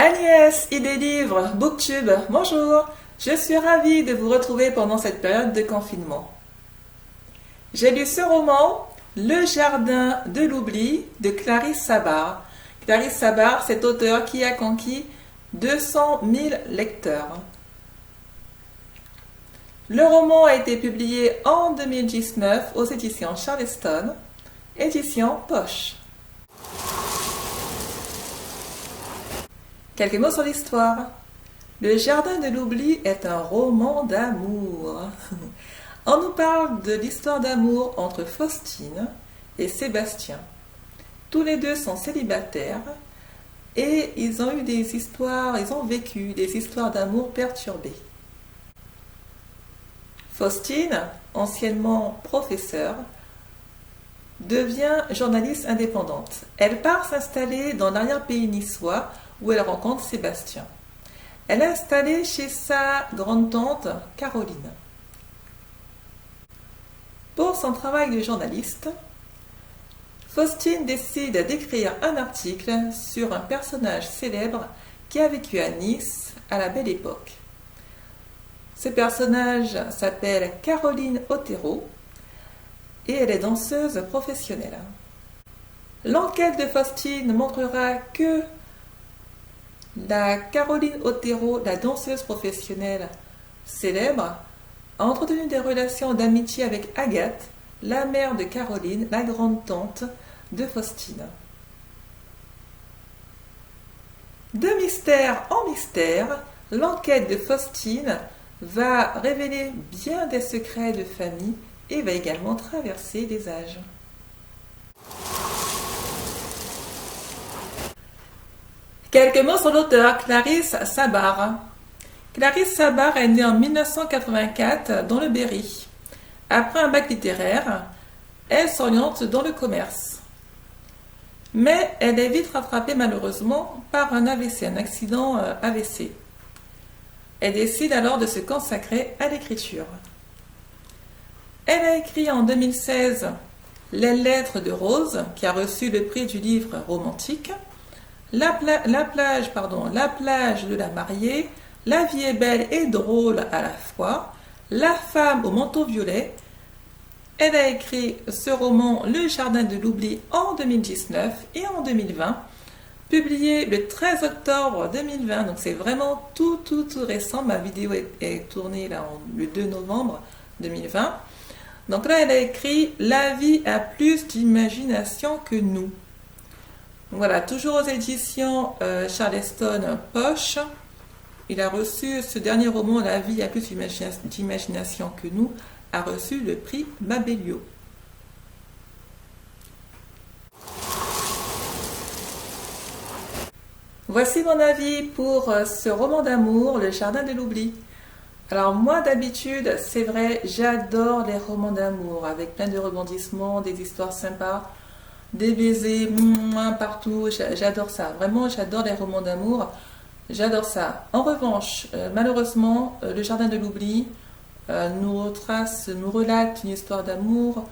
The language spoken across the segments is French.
Agnès, idée livre, Booktube, bonjour. Je suis ravie de vous retrouver pendant cette période de confinement. J'ai lu ce roman, Le Jardin de l'oubli, de Clarisse Sabart. Clarisse Sabart, cet auteur qui a conquis 200 000 lecteurs. Le roman a été publié en 2019 aux éditions Charleston, édition Poche. Quelques mots sur l'histoire. Le Jardin de l'oubli est un roman d'amour. On nous parle de l'histoire d'amour entre Faustine et Sébastien. Tous les deux sont célibataires et ils ont vécu des histoires d'amour perturbées. Faustine, anciennement professeure, devient journaliste indépendante. Elle part s'installer dans l'arrière-pays niçois où elle rencontre Sébastien. Elle est installée chez sa grande-tante Caroline. Pour son travail de journaliste, Faustine décide d'écrire un article sur un personnage célèbre qui a vécu à Nice à la Belle Époque. Ce personnage s'appelle Caroline Otero et elle est danseuse professionnelle. L'enquête de Faustine montrera que la Caroline Otero, la danseuse professionnelle célèbre, a entretenu des relations d'amitié avec Agathe, la mère de Caroline, la grande-tante de Faustine. De mystère en mystère, l'enquête de Faustine va révéler bien des secrets de famille et va également traverser les âges. Quelques mots sur l'auteur, Clarisse Sabart. Clarisse Sabart est née en 1984 dans le Berry. Après un bac littéraire, elle s'oriente dans le commerce. Mais elle est vite rattrapée malheureusement par un AVC, un accident AVC. Elle décide alors de se consacrer à l'écriture. Elle a écrit en 2016 Les Lettres de Rose, qui a reçu le prix du livre romantique, la plage de la mariée, La vie est belle et drôle à la fois, La femme au manteau violet. Elle a écrit ce roman Le Jardin de l'oubli en 2019 et en 2020, publié le 13 octobre 2020, donc c'est vraiment tout récent. Ma vidéo est tournée là, le 2 novembre 2020. Donc là, elle a écrit La vie a plus d'imagination que nous. Voilà, toujours aux éditions Charleston Poche. Il a reçu ce dernier roman, La vie a plus d'imagination que nous, a reçu le prix Mabelio. Voici mon avis pour ce roman d'amour, Le Jardin de l'oubli. Alors moi d'habitude, c'est vrai, j'adore les romans d'amour avec plein de rebondissements, des histoires sympas, des baisers partout, j'adore ça. Vraiment, j'adore les romans d'amour, j'adore ça. En revanche, malheureusement, Le Jardin de l'oubli nous relate une histoire d'amour.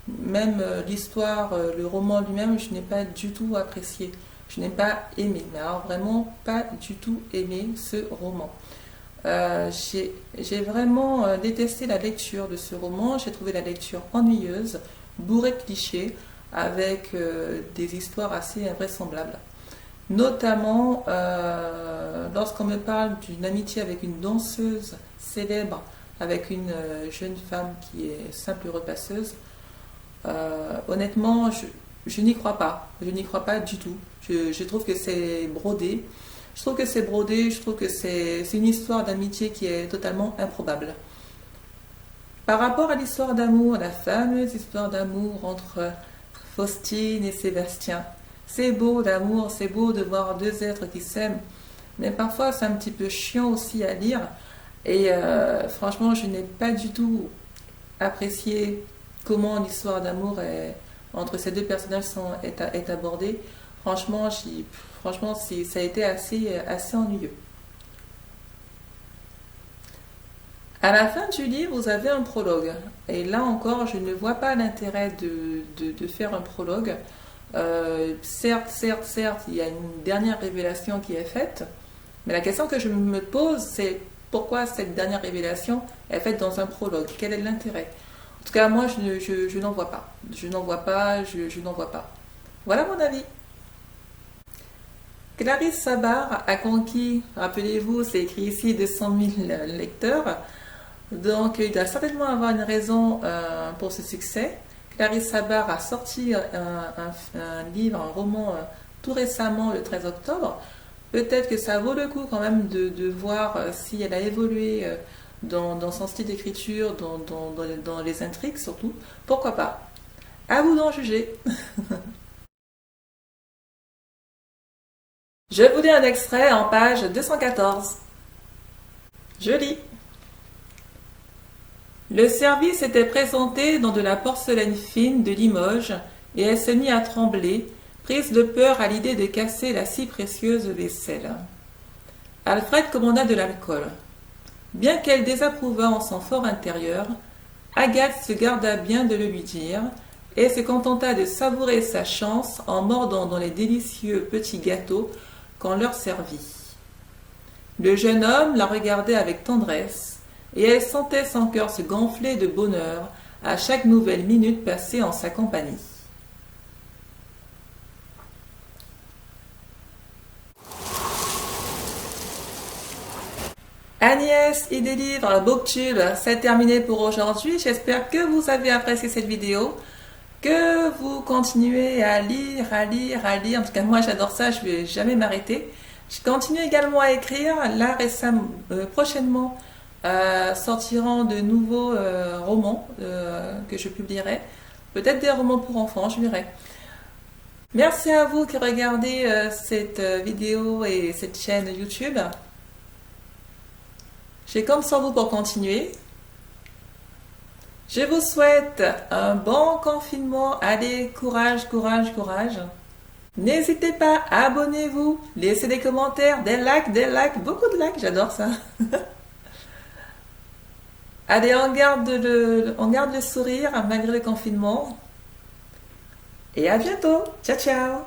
Même l'histoire, le roman lui-même, je n'ai pas du tout apprécié. Je n'ai pas aimé, mais alors vraiment pas du tout aimé ce roman. J'ai vraiment détesté la lecture de ce roman. J'ai trouvé la lecture ennuyeuse, bourrée de clichés, avec des histoires assez invraisemblables. Notamment lorsqu'on me parle d'une amitié avec une danseuse célèbre, avec une jeune femme qui est simple repasseuse. Honnêtement, je n'y crois pas. Je n'y crois pas du tout. Je trouve que c'est brodé. Je trouve que c'est une histoire d'amitié qui est totalement improbable. Par rapport à l'histoire d'amour, la fameuse histoire d'amour entre Faustine et Sébastien, c'est beau l'amour, c'est beau de voir deux êtres qui s'aiment, mais parfois c'est un petit peu chiant aussi à lire. Et franchement, je n'ai pas du tout apprécié comment l'histoire d'amour entre ces deux personnages est abordée. Franchement, ça a été assez ennuyeux. À la fin du livre, vous avez un prologue. Et là encore, je ne vois pas l'intérêt de faire un prologue. Certes, il y a une dernière révélation qui est faite, mais la question que je me pose, c'est pourquoi cette dernière révélation est faite dans un prologue? Quel est l'intérêt? En tout cas, moi, je n'en vois pas. Je n'en vois pas. Voilà mon avis. Clarisse Sabar a conquis, rappelez-vous, c'est écrit ici, 200 000 lecteurs. Donc, il doit certainement avoir une raison pour ce succès. Clarisse Sabar a sorti un livre, un roman tout récemment, le 13 octobre. Peut-être que ça vaut le coup quand même de voir si elle a évolué dans son style d'écriture, dans les intrigues surtout. Pourquoi pas? À vous d'en juger. Je vous lis un extrait en page 214. Je lis. Le service était présenté dans de la porcelaine fine de Limoges, et elle se mit à trembler, prise de peur à l'idée de casser la si précieuse vaisselle. Alfred commanda de l'alcool. Bien qu'elle désapprouvât en son fort intérieur, Agathe se garda bien de le lui dire, et se contenta de savourer sa chance en mordant dans les délicieux petits gâteaux qu'on leur servit. Le jeune homme la regardait avec tendresse, et elle sentait son cœur se gonfler de bonheur à chaque nouvelle minute passée en sa compagnie. Agnès et des livres Booktube, c'est terminé pour aujourd'hui. J'espère que vous avez apprécié cette vidéo, que vous continuez à lire, à lire, à lire. En tout cas, moi j'adore ça, je ne vais jamais m'arrêter. Je continue également à écrire. Là, récemment, prochainement, sortiront de nouveaux romans que je publierai. Peut-être des romans pour enfants, je verrai. Merci à vous qui regardez cette vidéo et cette chaîne YouTube. J'ai compte sur vous pour continuer. Je vous souhaite un bon confinement. Allez, courage, courage, courage. N'hésitez pas, abonnez-vous, laissez des commentaires, des likes, beaucoup de likes, j'adore ça. Allez, on garde le sourire malgré le confinement. Et à bientôt. Ciao, ciao.